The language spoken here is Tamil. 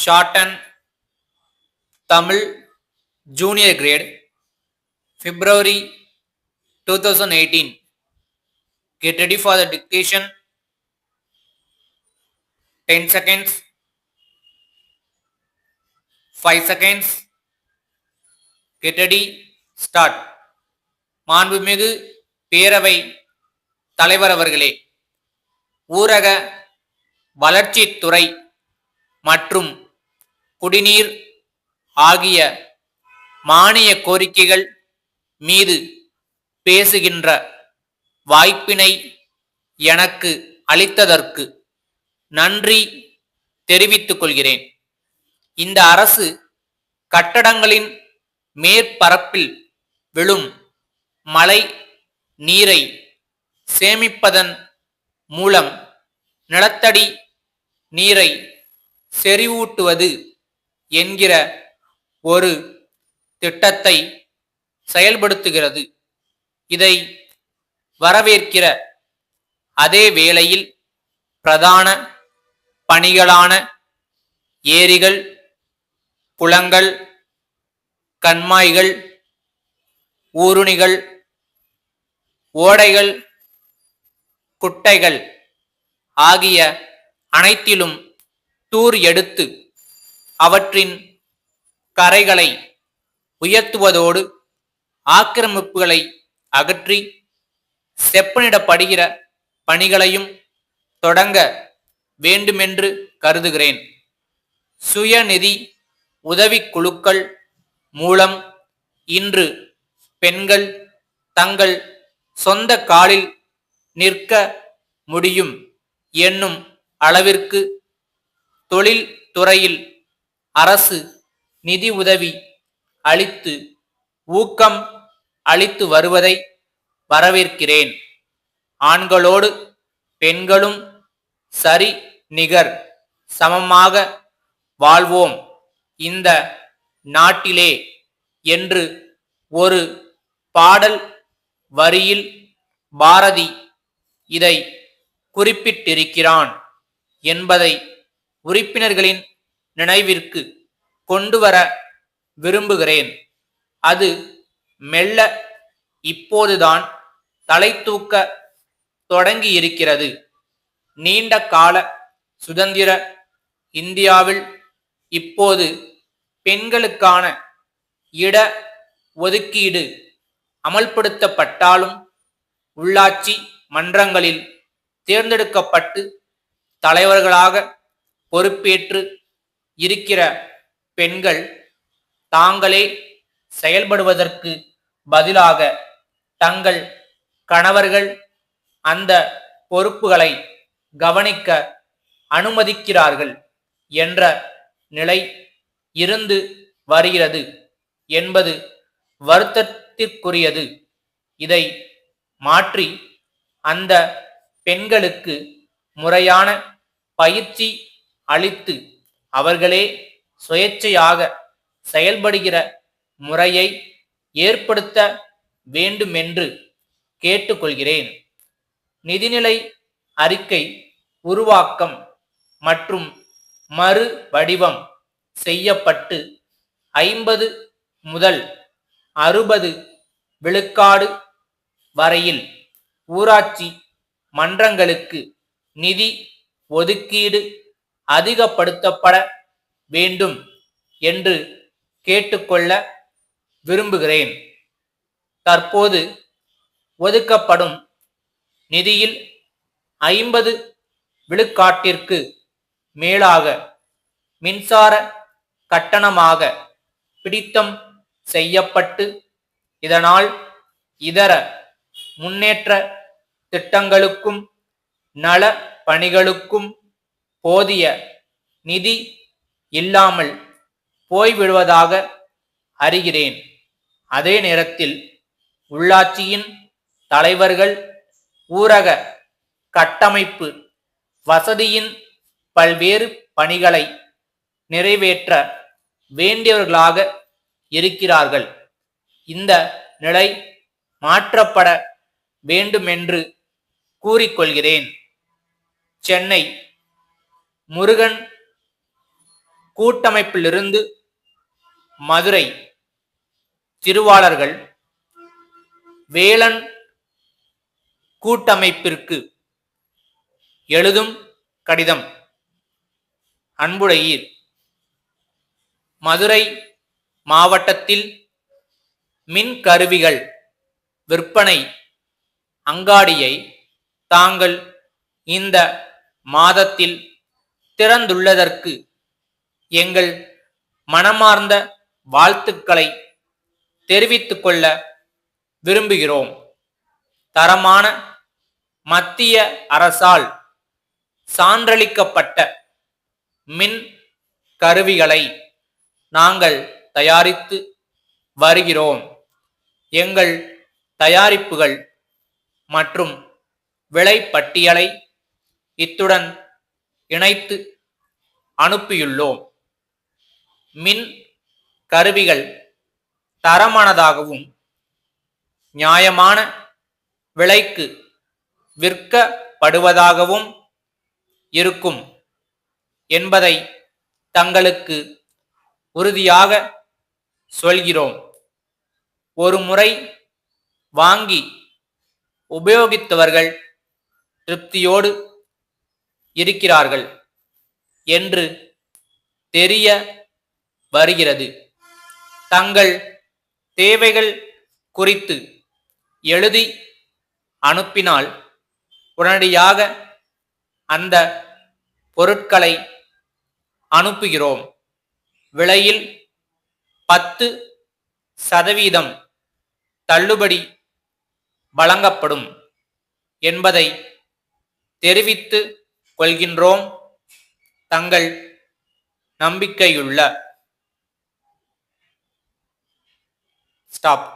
Shorten Tamil Junior Grade February 2018. Get ready for the dictation. 10 seconds, 5 seconds. Get ready. Start. மாண்புமிகு பேரவை தலைவர் அவர்களே, ஊரக வளர்ச்சித்துறை மற்றும் குடிநீர் ஆகிய மானிய கோரிக்கைகள் மீது பேசுகின்ற வாய்ப்பினை எனக்கு அளித்ததற்கு நன்றி தெரிவித்துக் கொள்கிறேன். இந்த அரசு கட்டடங்களின் மேற்பரப்பில் விழும் மழை நீரை சேமிப்பதன் மூலம் நிலத்தடி நீரை செறிவூட்டுவது என்கிற ஒரு திட்டத்தை செயல்படுத்துகிறது. இதை வரவேற்கிற அதே வேளையில் பிரதான பணிகளான ஏரிகள், குளங்கள், கண்மாய்கள், ஊருணிகள், ஓடைகள், குட்டைகள் ஆகிய அனைத்திலும் தூர் எடுத்து அவற்றின் கரைகளை உயர்த்துவதோடு ஆக்கிரமிப்புகளை அகற்றி செப்பனிடப்படுகிற பணிகளையும் தொடங்க வேண்டுமென்று கருதுகிறேன். சுயநிதி உதவிக்குழுக்கள் மூலம் இன்று பெண்கள் தங்கள் சொந்த காலில் நிற்க முடியும் என்னும் அளவிற்கு தொழில் துறையில் அரசு நிதி உதவி அளித்து ஊக்கம் அளித்து வருவதை வரவேற்கிறேன். ஆண்களோடு பெண்களும் சரி நிகர் சமமாக வாழ்வோம் இந்த நாட்டிலே என்று ஒரு பாடல் வரியில் பாரதி இதை குறிப்பிட்டிருக்கிறான் என்பதை உறுப்பினர்களின் நினைவிற்கு கொண்டுவர விரும்புகிறேன். அது மெல்ல இப்போதுதான் தலை தூக்க தொடங்கியிருக்கிறது. நீண்ட கால சுதந்திர இந்தியாவில் இப்போது பெண்களுக்கான இட ஒதுக்கீடு அமல்படுத்தப்பட்டாலும் உள்ளாட்சி மன்றங்களில் தேர்ந்தெடுக்கப்பட்டு தலைவர்களாக பொறுப்பேற்று இருக்கிற பெண்கள் தாங்களே செயல்படுவதற்கு பதிலாக தங்கள் கணவர்கள் அந்த பொறுப்புகளை கவனிக்க அனுமதிக்கிறார்கள் என்ற நிலை இருந்து வருகிறது என்பது வருத்தத்திற்குரியது. இதை மாற்றி அந்த பெண்களுக்கு முறையான பயிற்சி அளித்து அவர்களே சுயேட்சையாக செயல்படுகிற முறையை ஏற்படுத்த வேண்டுமென்று கேட்டுக்கொள்கிறேன். நிதிநிலை அறிக்கை உருவாக்கம் மற்றும் மறு வடிவம் செய்யப்பட்டு 50 முதல் 60 விழுக்காடு வரையில் ஊராட்சி மன்றங்களுக்கு நிதி ஒதுக்கீடு அதிகப்படுத்தப்பட வேண்டும் என்று கேட்டுக்கொள்ள விரும்புகிறேன். தற்போது ஒதுக்கப்படும் நிதியில் 50 விழுக்காட்டிற்கு மேலாக மின்சார கட்டணமாக பிடித்தம் செய்யப்பட்டு இதனால் இதர முன்னேற்ற திட்டங்களுக்கும் நல பணிகளுக்கும் போதிய நிதி இல்லாமல் போய்விடுவதாக அறிகிறேன். அதே நேரத்தில் உள்ளாட்சியின் தலைவர்கள் ஊரக கட்டமைப்பு வசதியின் பல்வேறு பணிகளை நிறைவேற்ற வேண்டியவர்களாக இருக்கிறார்கள். இந்த நிலை மாற்றப்பட வேண்டுமென்று கூறிக்கொள்கிறேன். சென்னை முருகன் கூட்டமைப்பிலிருந்து மதுரை திருவாளர்கள் வேலன் கூட்டமைப்பிற்கு எழுதும் கடிதம். அன்புடையீர், மதுரை மாவட்டத்தில் மின் கருவிகள் விற்பனை அங்காடியை தாங்கள் இந்த மாதத்தில் திறந்துள்ளதற்கு எங்கள் மனமார்ந்த வாழ்த்துக்களை தெரிவித்துக் கொள்ள விரும்புகிறோம். தரமான மத்திய அரசால் சான்றளிக்கப்பட்ட மின் கருவிகளை நாங்கள் தயாரித்து வருகிறோம். எங்கள் தயாரிப்புகள் மற்றும் விலை பட்டியலை இத்துடன் இணைத்து அனுப்பியுள்ளோம். மின் கருவிகள் தரமானதாகவும் நியாயமான விலைக்கு விற்கப்படுவதாகவும் இருக்கும் என்பதை தங்களுக்கு உறுதியாக சொல்கிறோம். ஒரு முறை வாங்கி உபயோகித்தவர்கள் திருப்தியோடு இருக்கிறார்கள் என்று தெரிய வருகிறது. தங்கள் தேவைகள் குறித்து எழுதி அனுப்பினால் உடனடியாக அந்த பொருட்களை அனுப்புகிறோம். விலையில் 10% தள்ளுபடி வழங்கப்படும் என்பதை தெரிவித்து கொள்கின்றோம். தங்கள் நம்பிக்கையுள்ள ஸ்டாப்.